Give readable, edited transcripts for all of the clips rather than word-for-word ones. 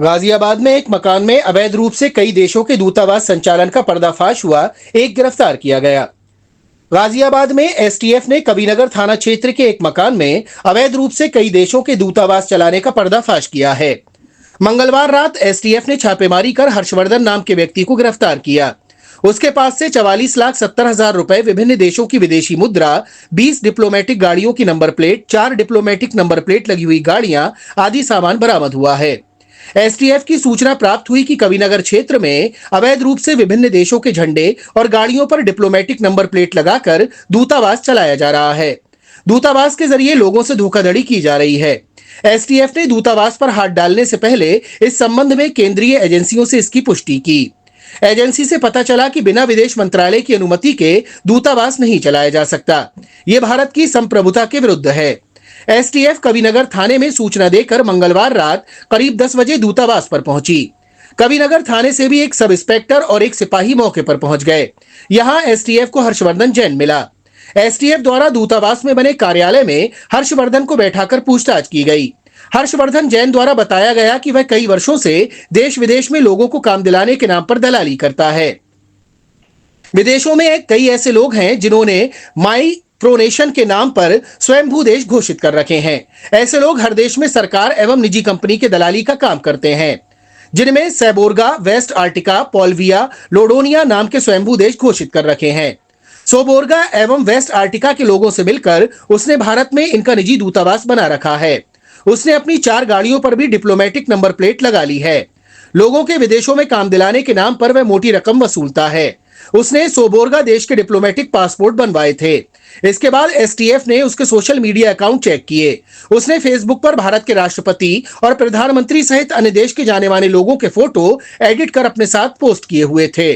गाजियाबाद में एक मकान में अवैध रूप से कई देशों के दूतावास संचालन का पर्दाफाश हुआ। एक गिरफ्तार किया गया। गाजियाबाद में एसटीएफ ने कबीरनगर थाना क्षेत्र के एक मकान में अवैध रूप से कई देशों के दूतावास चलाने का पर्दाफाश किया है। मंगलवार रात एसटीएफ ने छापेमारी कर हर्षवर्धन नाम के व्यक्ति को गिरफ्तार किया। उसके पास से 44,70,000 रुपए, विभिन्न देशों की विदेशी मुद्रा, 20 डिप्लोमेटिक गाड़ियों की number plate, 4 diplomatic number plate लगी हुई गाड़ियां आदि सामान बरामद हुआ है। एसटीएफ की सूचना प्राप्त हुई कि कबीरनगर क्षेत्र में अवैध रूप से विभिन्न देशों के झंडे और गाड़ियों पर डिप्लोमेटिक नंबर प्लेट लगाकर दूतावास चलाया जा रहा है। दूतावास के जरिए लोगों से धोखाधड़ी की जा रही है। एसटीएफ ने दूतावास पर हाथ डालने से पहले इस संबंध में केंद्रीय एजेंसियों से इसकी पुष्टि की। एजेंसी से पता चला कि बिना विदेश मंत्रालय की अनुमति के दूतावास नहीं चलाया जा सकता। ये भारत की संप्रभुता के विरुद्ध है। एसटीएफ कबीरनगर थाने में सूचना देकर मंगलवार रात करीब 10 बजे दूतावास पर पहुंची। कबीरनगर थाने से भी एक सब इंस्पेक्टर और एक सिपाही मौके पर पहुंच गए। यहां एसटीएफ को हर्षवर्धन जैन मिला। एसटीएफ द्वारा दूतावास में बने कार्यालय में हर्षवर्धन को बैठाकर पूछताछ की गई। हर्षवर्धन जैन द्वारा बताया गया कि वह कई वर्षों से देश विदेश में लोगों को काम दिलाने के नाम पर दलाली करता है। विदेशों में कई ऐसे लोग हैं जिन्होंने माई प्रोनेशन के नाम पर स्वयंभू देश घोषित कर रखे हैं। ऐसे लोग हर देश में सरकार एवं निजी कंपनी के दलाली का काम करते हैं, जिनमें सैबोर्गा, वेस्ट आर्टिका, पोल्विया, लोडोनिया नाम के स्वयंभू देश घोषित कर रखे हैं। सोबोर्गा एवं वेस्ट आर्टिका के लोगों से मिलकर उसने भारत में इनका निजी दूतावास बना रखा है। उसने अपनी 4 गाड़ियों पर भी डिप्लोमेटिक नंबर प्लेट लगा ली है। लोगों के विदेशों में काम दिलाने के नाम पर वह मोटी रकम वसूलता है। उसने सोबोर्गा देश के डिप्लोमेटिक पासपोर्ट बनवाए थे। इसके बाद एसटीएफ ने उसके सोशल मीडिया अकाउंट चेक किए। उसने फेसबुक पर भारत के राष्ट्रपति और प्रधानमंत्री सहित अन्य देश के जाने माने लोगों के फोटो एडिट कर अपने साथ पोस्ट किए हुए थे।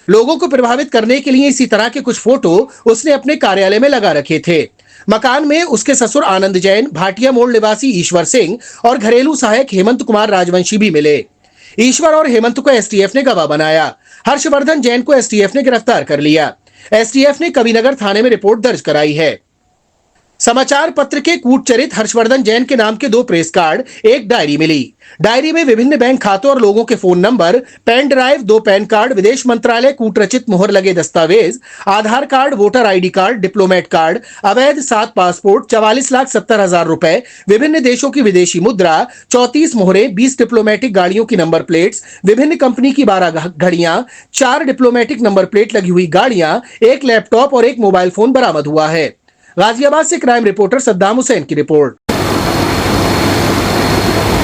लोगों को प्रभावित करने के लिए इसी तरह के कुछ फोटो उसने अपने कार्यालय में लगा रखे थे। मकान में उसके ससुर आनंद जैन, भाटिया मोड़ निवासी ईश्वर सिंह और घरेलू सहायक हेमंत कुमार राजवंशी भी मिले। ईश्वर और हेमंत को एसटीएफ ने गवाह बनाया। हर्षवर्धन जैन को एसटीएफ ने गिरफ्तार कर लिया। एसटीएफ ने कबीरनगर थाने में रिपोर्ट दर्ज कराई है। समाचार पत्र के कूटचरित हर्षवर्धन जैन के नाम के 2 प्रेस कार्ड, एक डायरी मिली। डायरी में विभिन्न बैंक खातों और लोगों के phone number, pen drive, 2 PAN card, विदेश मंत्रालय कूटरचित मोहर लगे दस्तावेज, Aadhaar card, voter ID card, diplomat card, अवैध 7 पासपोर्ट, 44,70,000 रुपए, विभिन्न देशों की विदेशी मुद्रा, 34 मोहरें, 20 डिप्लोमेटिक गाड़ियों की नंबर प्लेट्स, विभिन्न कंपनी की 12 घड़ियां, 4 डिप्लोमेटिक नंबर प्लेट लगी हुई गाड़ियां, एक लैपटॉप और एक मोबाइल फोन बरामद हुआ है। गाजियाबाद से क्राइम रिपोर्टर सद्दाम हुसैन की रिपोर्ट।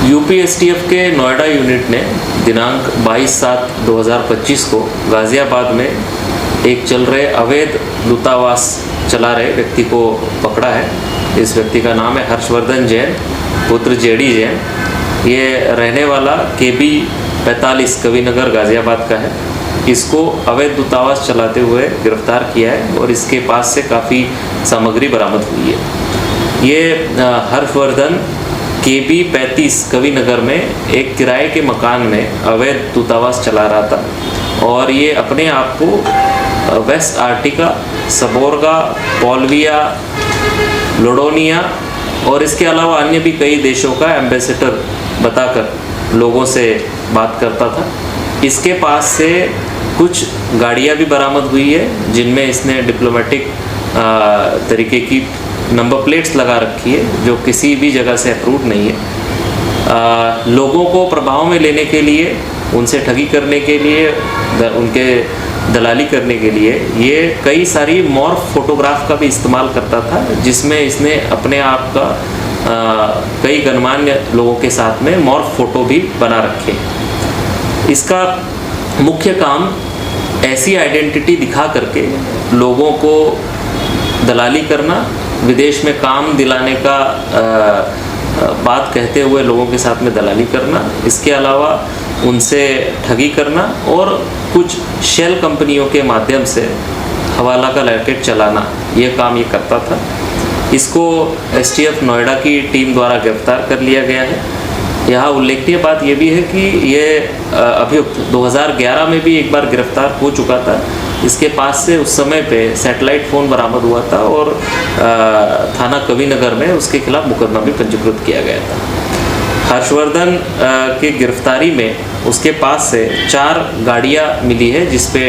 यूपी एसटीएफ के नोएडा यूनिट ने दिनांक 22/7/2025 को गाजियाबाद में एक चल रहे अवैध दूतावास चला रहे व्यक्ति को पकड़ा है। इस व्यक्ति का नाम है हर्षवर्धन जैन, पुत्र जेडी जैन। ये रहने वाला KB 45 कबीरनगर गाजियाबाद का है। इसको अवैध दूतावास चलाते हुए गिरफ्तार किया है और इसके पास से काफ़ी सामग्री बरामद हुई है। ये हर्षवर्धन KB 35 कबीरनगर में एक किराए के मकान में अवैध दूतावास चला रहा था और ये अपने आप को वेस्ट आर्टिका, सबोर्गा, पोल्विया, लोडोनिया और इसके अलावा अन्य भी कई देशों का एम्बेसडर बताकर लोगों से बात करता था। इसके पास से कुछ गाड़ियां भी बरामद हुई है जिनमें इसने डिप्लोमेटिक तरीके की नंबर प्लेट्स लगा रखी है जो किसी भी जगह से अप्रूव नहीं है। लोगों को प्रभाव में लेने के लिए, उनसे ठगी करने के लिए, उनके दलाली करने के लिए ये कई सारी मॉर्फ फोटोग्राफ का भी इस्तेमाल करता था, जिसमें इसने अपने आप का कई गणमान्य लोगों के साथ में मॉर्फ फोटो भी बना रखे। इसका मुख्य काम ऐसी आइडेंटिटी दिखा करके लोगों को दलाली करना, विदेश में काम दिलाने का बात कहते हुए लोगों के साथ में दलाली करना, इसके अलावा उनसे ठगी करना और कुछ शेल कंपनियों के माध्यम से हवाला का रैकेट चलाना, ये काम ये करता था। इसको एसटीएफ नोएडा की टीम द्वारा गिरफ्तार कर लिया गया है। यहाँ उल्लेखनीय बात ये भी है कि ये अभियुक्त 2011 में भी एक बार गिरफ्तार हो चुका था। इसके पास से उस समय पे सैटेलाइट फ़ोन बरामद हुआ था और थाना कबीरनगर में उसके खिलाफ मुकदमा भी पंजीकृत किया गया था। हर्षवर्धन की गिरफ्तारी में उसके पास से 4 गाड़ियां मिली है जिसपे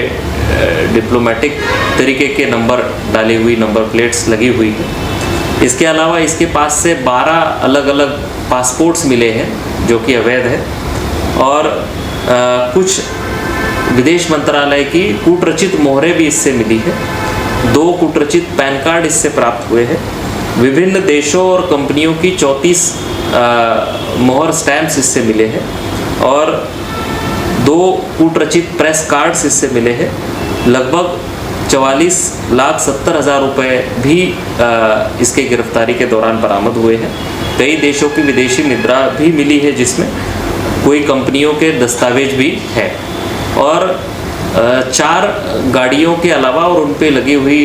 डिप्लोमेटिक तरीके के नंबर डाली हुई नंबर प्लेट्स लगी हुई है। इसके अलावा इसके पास से 12 अलग अलग पासपोर्ट्स मिले हैं जो कि अवैध है और कुछ विदेश मंत्रालय की कूटरचित मोहरें भी इससे मिली है। 2 कूटरचित पैन कार्ड इससे प्राप्त हुए हैं। विभिन्न देशों और कंपनियों की 34 मोहर स्टैम्प्स इससे मिले हैं और 2 कूटरचित प्रेस कार्ड्स इससे मिले हैं। लगभग 44,70,000 रुपये भी इसके गिरफ्तारी के दौरान बरामद हुए हैं। कई देशों की विदेशी मुद्रा भी मिली है जिसमें कोई कंपनियों के दस्तावेज भी है और 4 गाड़ियों के अलावा और उन पे लगी हुई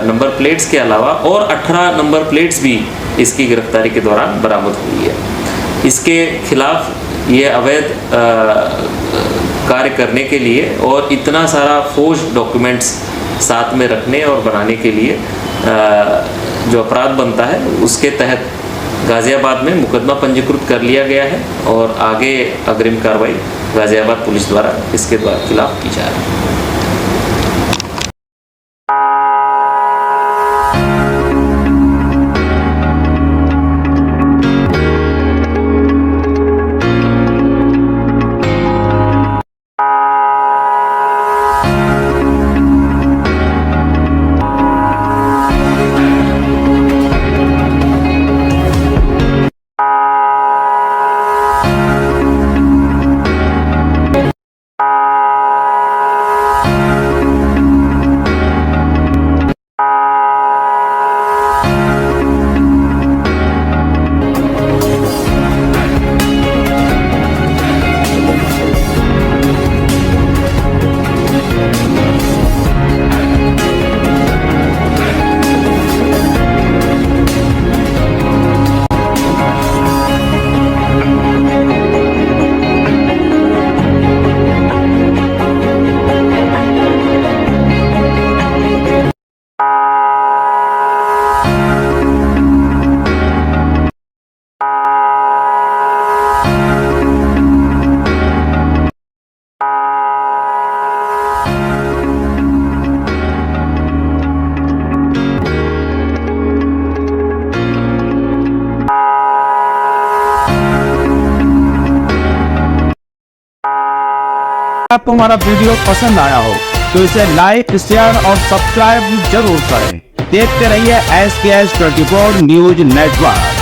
नंबर प्लेट्स के अलावा और 18 नंबर प्लेट्स भी इसकी गिरफ्तारी के दौरान बरामद हुई है। इसके खिलाफ ये अवैध कार्य करने के लिए और इतना सारा फोर्ज डॉक्यूमेंट्स साथ में रखने और बनाने के लिए जो अपराध बनता है उसके तहत गाज़ियाबाद में मुकदमा पंजीकृत कर लिया गया है और आगे अग्रिम कार्रवाई गाज़ियाबाद पुलिस द्वारा इसके खिलाफ की जा रही है। आपको हमारा वीडियो पसंद आया हो तो इसे लाइक, शेयर और सब्सक्राइब जरूर करें। देखते रहिए SKS 24 न्यूज नेटवर्क।